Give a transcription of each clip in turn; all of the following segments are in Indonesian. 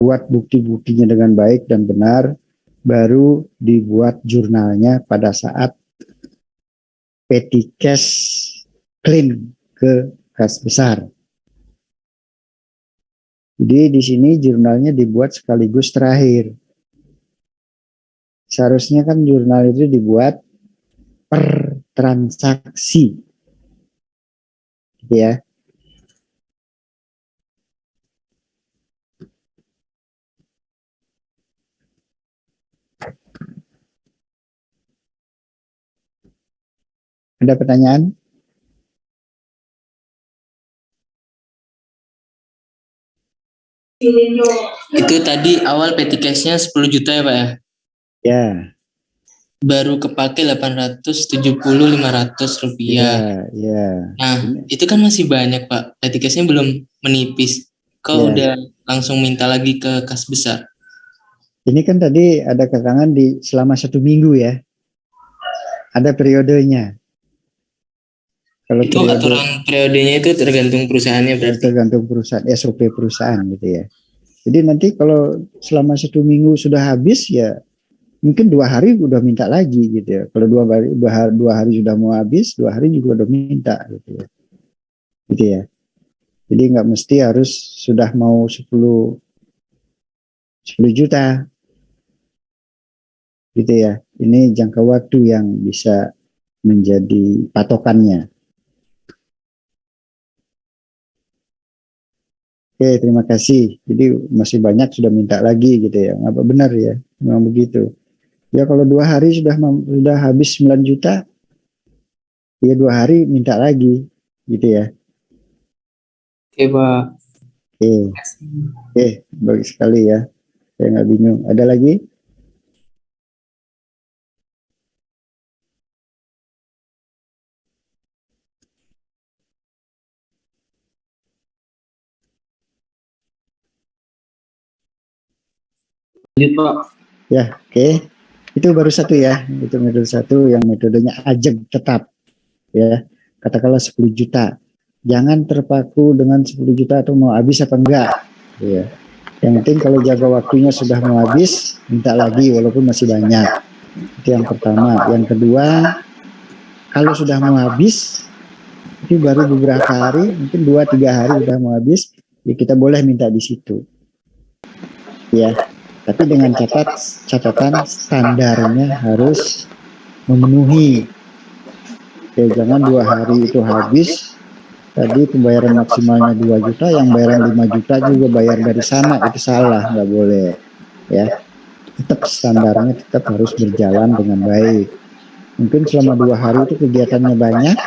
buat bukti-buktinya dengan baik dan benar, baru dibuat jurnalnya pada saat petty cash claim ke kas besar. Jadi di sini jurnalnya dibuat sekaligus terakhir. Seharusnya kan jurnal itu dibuat per transaksi, ya. Ada pertanyaan? Itu tadi awal petty cash-nya 10 juta ya Pak ya? Ya. Baru kepake 870.500 rupiah. Ya. Nah, itu kan masih banyak Pak. Petty cash-nya belum menipis. Kok udah langsung minta lagi ke kas besar? Ini kan tadi ada keterangan di selama 1 minggu ya. Ada periodenya. Kalau itu aturan periodenya itu tergantung perusahaannya berarti? Tergantung perusahaan, SOP perusahaan gitu ya. Jadi nanti kalau selama 1 minggu sudah habis ya mungkin 2 hari udah minta lagi gitu ya. Kalau 2 hari sudah mau habis, 2 hari juga udah minta gitu ya. Gitu ya. Jadi nggak mesti harus sudah mau 10 juta gitu ya. Ini jangka waktu yang bisa menjadi patokannya. Oke, terima kasih. Jadi masih banyak sudah minta lagi gitu ya. Apa benar ya? Memang begitu. Ya kalau 2 hari sudah habis 9 juta, ya 2 hari minta lagi gitu ya. Oke Pak. Oke, bagus sekali ya. Saya nggak bingung. Ada lagi? Lanjut Pak. Ya, oke. Itu baru satu ya. Itu metode satu yang metodenya ajeg tetap. Ya, katakanlah 10 juta. Jangan terpaku dengan 10 juta atau mau habis apa enggak. Ya. Yang penting kalau jaga waktunya sudah mau habis, minta lagi walaupun masih banyak. Itu yang pertama. Yang kedua, kalau sudah mau habis, itu baru beberapa hari, mungkin 2-3 hari sudah mau habis, ya kita boleh minta di situ. Ya, tapi dengan catatan standarnya harus memenuhi. Ya, jangan 2 hari itu habis, tadi pembayaran maksimalnya 2 juta, yang bayaran 5 juta juga bayar dari sana, itu salah, nggak boleh. Ya, tetap standarnya tetap harus berjalan dengan baik. Mungkin selama 2 hari itu kegiatannya banyak,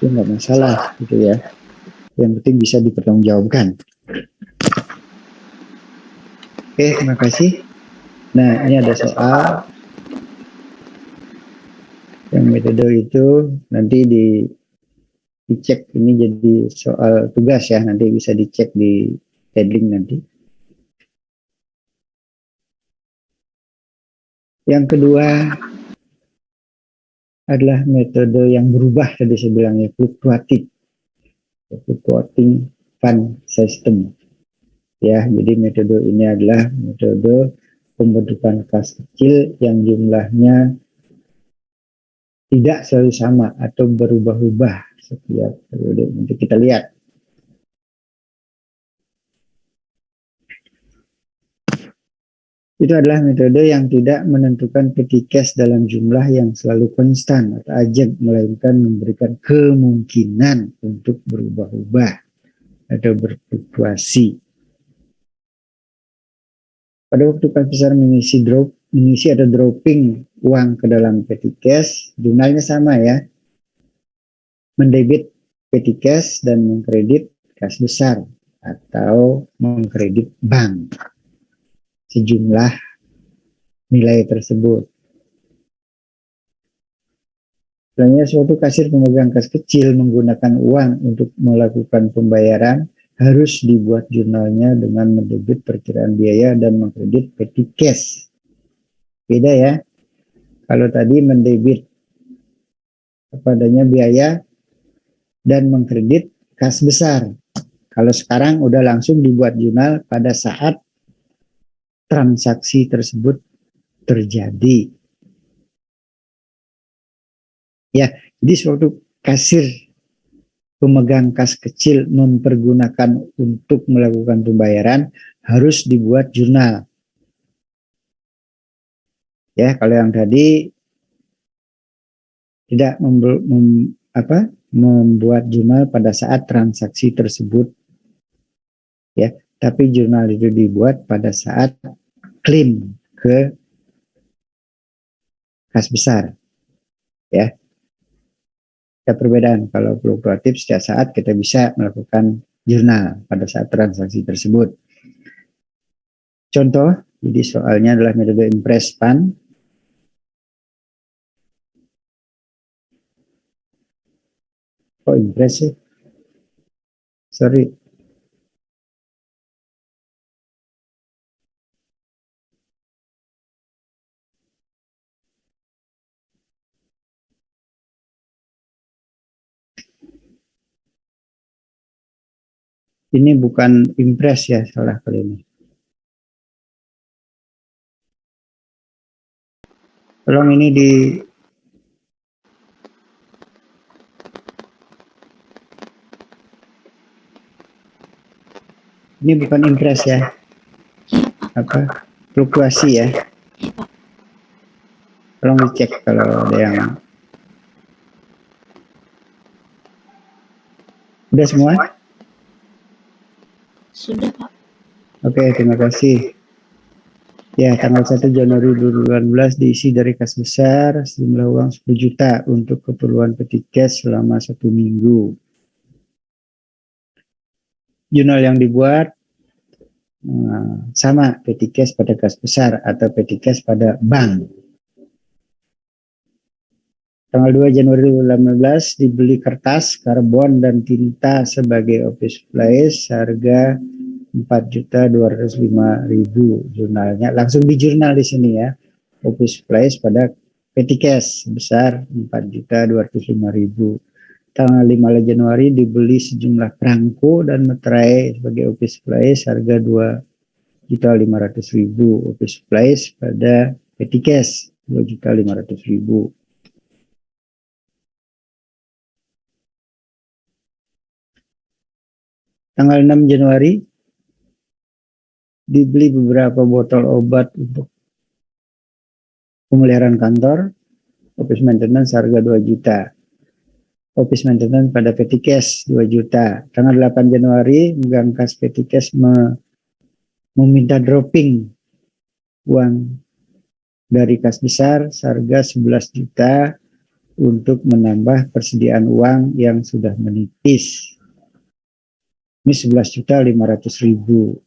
ya nggak masalah gitu ya. Yang penting bisa dipertanggungjawabkan. Oke, terima kasih. Nah, ini ada soal yang metode itu nanti dicek, ini jadi soal tugas ya, nanti bisa dicek di heading nanti. Yang kedua adalah metode yang berubah, tadi saya bilangnya fluctuating fund system. Ya, jadi metode ini adalah metode pembentukan kas kecil yang jumlahnya tidak selalu sama atau berubah-ubah setiap periode. Nanti kita lihat. Itu adalah metode yang tidak menentukan petty cash dalam jumlah yang selalu konstan atau ajeg, melainkan memberikan kemungkinan untuk berubah-ubah atau berfluktuasi. Pada waktu kas besar mengisi atau dropping uang ke dalam petty cash, jumlahnya sama ya, mendebit petty cash dan mengkredit kas besar atau mengkredit bank sejumlah nilai tersebut. Selanjutnya, suatu kasir pemegang kas kecil menggunakan uang untuk melakukan pembayaran harus dibuat jurnalnya dengan mendebit perkiraan biaya dan mengkredit petty cash. Beda ya. Kalau tadi mendebit padanya biaya dan mengkredit kas besar. Kalau sekarang udah langsung dibuat jurnal pada saat transaksi tersebut terjadi. Ya, jadi suatu kasir pemegang kas kecil mempergunakan untuk melakukan pembayaran harus dibuat jurnal. Ya, kalau yang tadi tidak membuat jurnal pada saat transaksi tersebut, ya, tapi jurnal itu dibuat pada saat klaim ke kas besar, ya. Ada perbedaan. Kalau fluktuatif setiap saat kita bisa melakukan jurnal pada saat transaksi tersebut. Contoh, jadi soalnya adalah metode impress pan. Oh, impress sih. Sorry. Ini bukan impress ya, salah kali ini. Tolong ini ini bukan impress ya. Apa? Fluktuasi ya. Tolong dicek kalau ada yang udah semua? Sudah, Pak. Oke, terima kasih. Ya, tanggal 1 Januari 2018 diisi dari kas besar sejumlah uang 10 juta untuk keperluan petikes selama 1 minggu. Jurnal yang dibuat sama petikes pada kas besar atau petikes pada bank. Tanggal 2 Januari 2018 dibeli kertas, karbon, dan tinta sebagai office supplies harga 4.205.000 jurnalnya. Langsung di jurnal di sini ya. Office supplies pada petikes sebesar 4.205.000. Tanggal 5 Januari dibeli sejumlah perangko dan materai sebagai office supplies harga 2.500.000. Office supplies pada petikes 2.500.000. Tanggal 6 Januari dibeli beberapa botol obat untuk pemeliharaan kantor, office maintenance harga 2 juta. Office maintenance pada petikes 2 juta. Tanggal 8 Januari, megang kas petikes meminta dropping uang dari kas besar seharga 11 juta untuk menambah persediaan uang yang sudah menipis. Ini 11.500.000.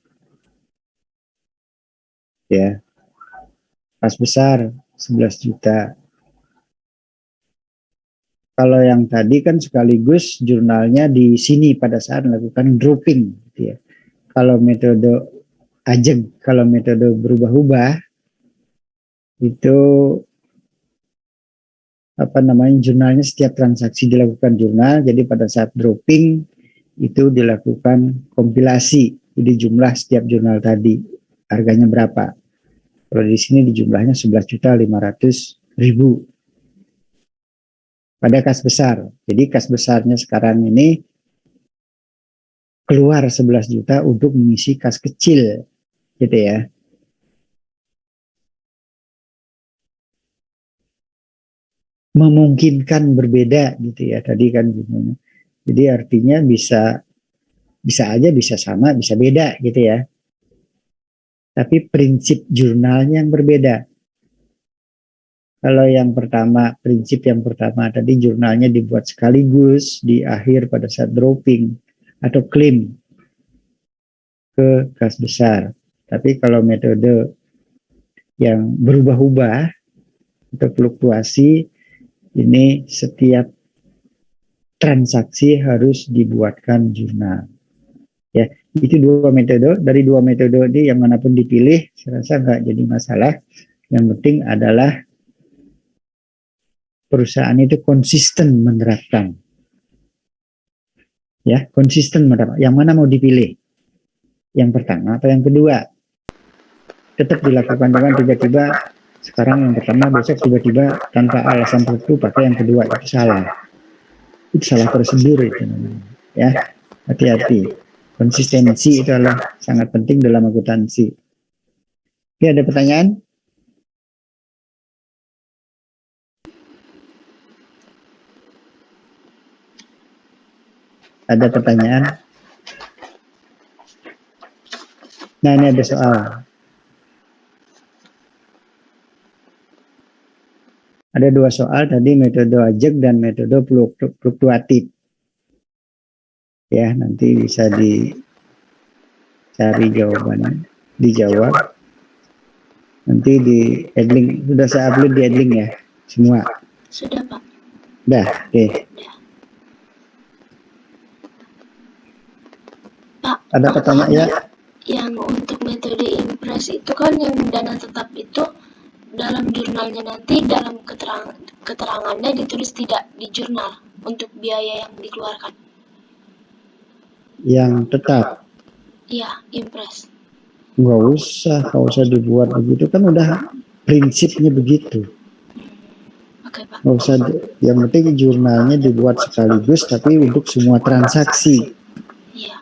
Ya. Kas besar 11 juta. Kalau yang tadi kan sekaligus jurnalnya di sini pada saat melakukan dropping, gitu ya. Kalau metode ajeg, kalau metode berubah-ubah itu jurnalnya setiap transaksi dilakukan jurnal. Jadi pada saat dropping itu dilakukan kompilasi, jadi jumlah setiap jurnal tadi harganya berapa. Kalau di sini di jumlahnya 11.500.000 pada kas besar. Jadi kas besarnya sekarang ini keluar 11 juta untuk mengisi kas kecil, gitu ya. Memungkinkan berbeda, gitu ya. Tadi kan gimana? Jadi artinya bisa aja, bisa sama, bisa beda, gitu ya. Tapi prinsip jurnalnya yang berbeda. Kalau yang pertama, prinsip yang pertama tadi jurnalnya dibuat sekaligus di akhir pada saat dropping atau klaim ke kas besar. Tapi kalau metode yang berubah-ubah atau fluktuasi, ini setiap transaksi harus dibuatkan jurnal. Ya, itu dua metode. Dari dua metode ini yang manapun dipilih, saya rasa nggak jadi masalah. Yang penting adalah perusahaan itu konsisten menerapkan. Ya, konsisten menerapkan. Yang mana mau dipilih? Yang pertama atau yang kedua? tetap dilakukan. Dengan tiba-tiba sekarang yang pertama, besok tiba-tiba tanpa alasan tertentu pakai yang kedua, itu salah prosedur itu namanya. Ya, hati-hati. Konsistensi itu adalah sangat penting dalam akuntansi. Oke, ada pertanyaan? Ada pertanyaan? Nah, ini ada soal. Ada 2 soal tadi, metode ajeg dan metode fluktuatif. Ya, nanti bisa dicari jawabannya, dijawab. Nanti di Edlink, sudah saya upload di Edlink ya, semua. Sudah, Pak. Dah, oke. Pak, Ada pertanyaan ya? yang untuk metode impres itu kan yang dana tetap itu dalam jurnalnya nanti dalam keterangannya ditulis tidak di jurnal untuk biaya yang dikeluarkan. Yang tetap. Iya, impres. Nggak usah dibuat begitu, kan udah prinsipnya begitu. Oke, Pak. Nggak usah, yang penting jurnalnya dibuat sekaligus tapi untuk semua transaksi. Iya.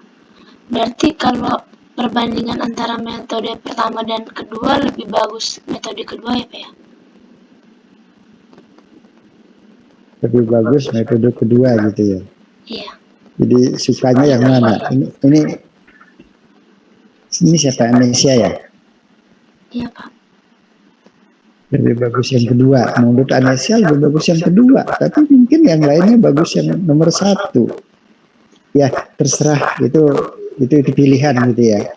Berarti kalau perbandingan antara metode pertama dan kedua lebih bagus metode kedua ya, Pak ya? Lebih bagus metode kedua gitu ya. Iya. Jadi sukanya yang mana? Ini siapa, Indonesia ya? Iya, Pak. Lebih bagus yang kedua. Menurut Indonesia lebih bagus yang kedua. Tapi mungkin yang lainnya bagus yang nomor 1. Ya terserah, itu pilihan gitu ya.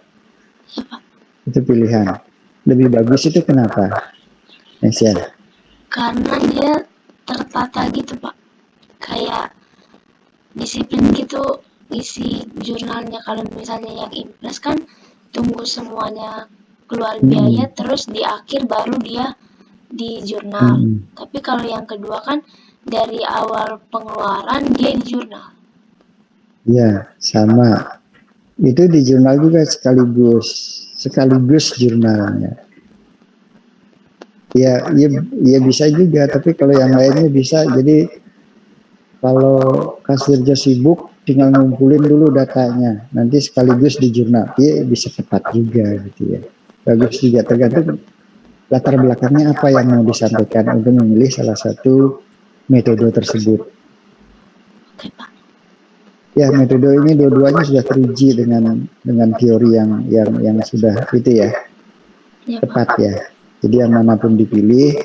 Iya, Pak. Itu pilihan. Lebih bagus itu kenapa, Indonesia? Karena dia tertata gitu, Pak. Kayak disiplin gitu isi jurnalnya. Kalau misalnya yang impres kan tunggu semuanya keluar biaya terus di akhir baru dia di jurnal. Tapi kalau yang kedua kan dari awal pengeluaran dia di jurnal. Ya, sama. Itu di jurnal juga sekaligus jurnalnya. Ya bisa juga, tapi kalau yang lainnya bisa. Jadi kalau kasirnya sibuk, tinggal ngumpulin dulu datanya, nanti sekaligus di jurnal. Iya bisa tepat juga gitu ya. Bagus juga, tergantung latar belakangnya apa yang mau disampaikan untuk memilih salah satu metode tersebut. Oke, Pak. Ya, metode ini dua-duanya sudah teruji dengan teori yang sudah itu ya, tepat ya. Jadi yang manapun dipilih,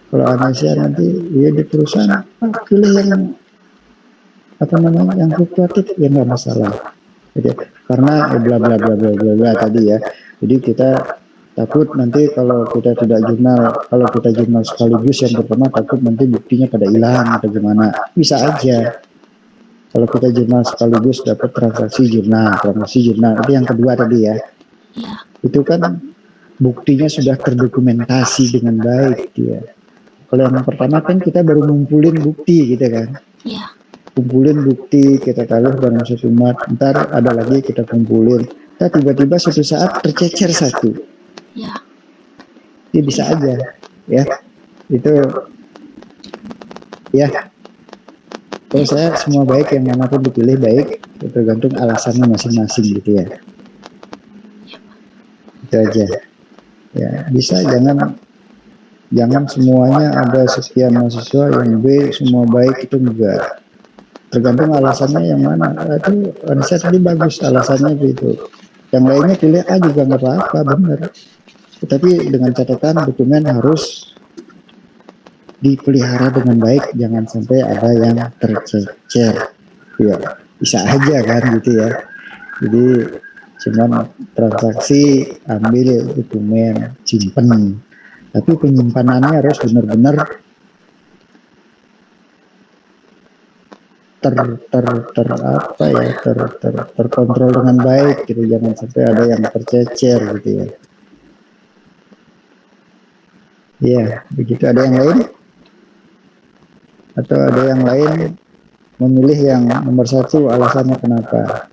kalau Indonesia nanti ya di perusahaan pilih yang yang fluktuatif ya nggak masalah. Jadi, karena bla bla bla bla bla bla tadi ya. Jadi kita takut nanti kalau kita tidak jurnal, kalau kita jurnal sekaligus yang pertama takut nanti buktinya pada hilang atau gimana. Bisa aja. Kalau kita jurnal sekaligus dapat transaksi jurnal itu yang kedua tadi ya. Itu kan buktinya sudah terdokumentasi dengan baik ya. Kalau yang pertama kan kita baru ngumpulin bukti gitu kan. Iya. Kumpulin bukti, kita taruh dalam satu mat, ntar ada lagi kita kumpulin. Nah, tiba-tiba suatu saat tercecer satu. Ya. Ini bisa aja, ya. Itu, ya. Kalau saya semua baik, yang manapun dipilih baik, tergantung alasannya masing-masing gitu ya. Itu aja. Ya, bisa jangan semuanya ada sekian mahasiswa yang B semua baik, itu enggak. Tergantung alasannya yang mana. Itu riset tadi bagus alasannya gitu. Yang lainnya pilih A juga nggak apa-apa, benar. Tetapi dengan catatan dokumen harus dipelihara dengan baik, jangan sampai ada yang tercecer. Ya, bisa aja kan gitu ya. Jadi cuman transaksi ambil dokumen, simpen. Tapi penyimpanannya harus benar-benar terkontrol dengan baik gitu, jangan sampai ada yang tercecer gitu ya. Iya, begitu. Ada yang lain? Atau ada yang lain memilih yang nomor 1 alasannya kenapa?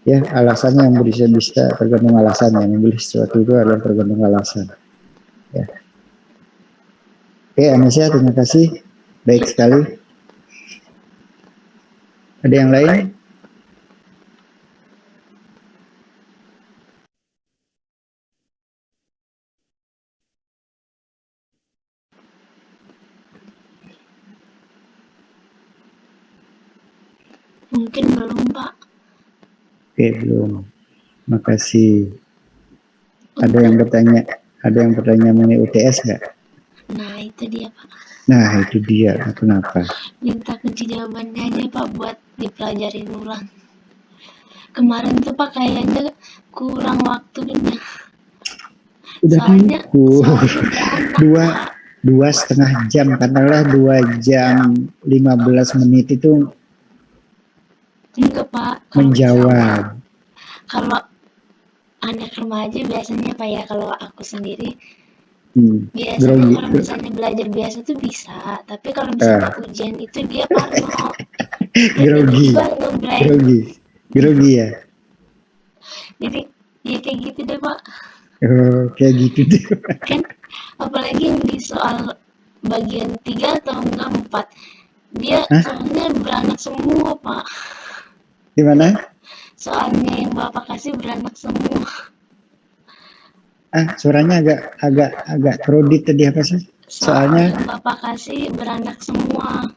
Ya, alasannya yang bisa tergantung alasannya. Memilih sesuatu itu adalah tergantung alasan. Ya. Oke, Anesya, terima kasih. Baik sekali. Ada yang lain? Mungkin belum, Pak. Oke, belum. Makasih. Ada yang bertanya mengenai UTS nggak? Nah, itu dia, Pak. Nah, itu dia. Kenapa? Minta kunci jawabannya aja, Pak, buat dipelajarin ulang. Kemarin tuh, Pak, kayaknya kurang waktunya. Udah Soalnya dua 2,5 jam, katakanlah 2 jam 15 menit itu enggak, Pak. menjawab. Kalau anak remaja biasanya, Pak, ya, kalau aku sendiri biasanya Grogi. kalau misalnya belajar biasa tuh bisa, tapi kalau misalnya ujian itu dia parno. Grogi ya. Jadi ya kayak gitu deh, Pak. Kayak gitu deh. Kan apalagi di soal bagian 3 atau enggak 4, dia soalnya beranak semua, Pak. Gimana? Soalnya yang Bapak kasih beranak semua. Suaranya agak krodit tadi apa sih? Soalnya yang Bapak kasih beranak semua.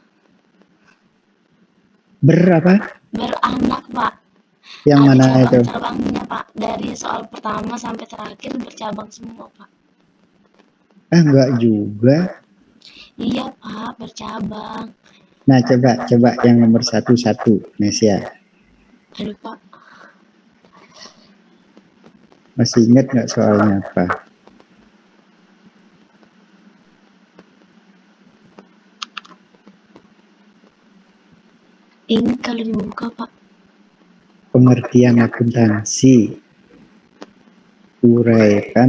Berapa? Beranak, Pak. Yang ada mana itu? Cabang-cabangnya, Pak. Dari soal pertama sampai terakhir bercabang semua, Pak. Enggak juga. Iya, Pak, bercabang. Nah, coba yang nomor 1, Nesya. Aduh, Pak. Masih ingat nggak soalnya apa? Ini kalau dibuka, Pak. Pengertian akuntansi. Uraikan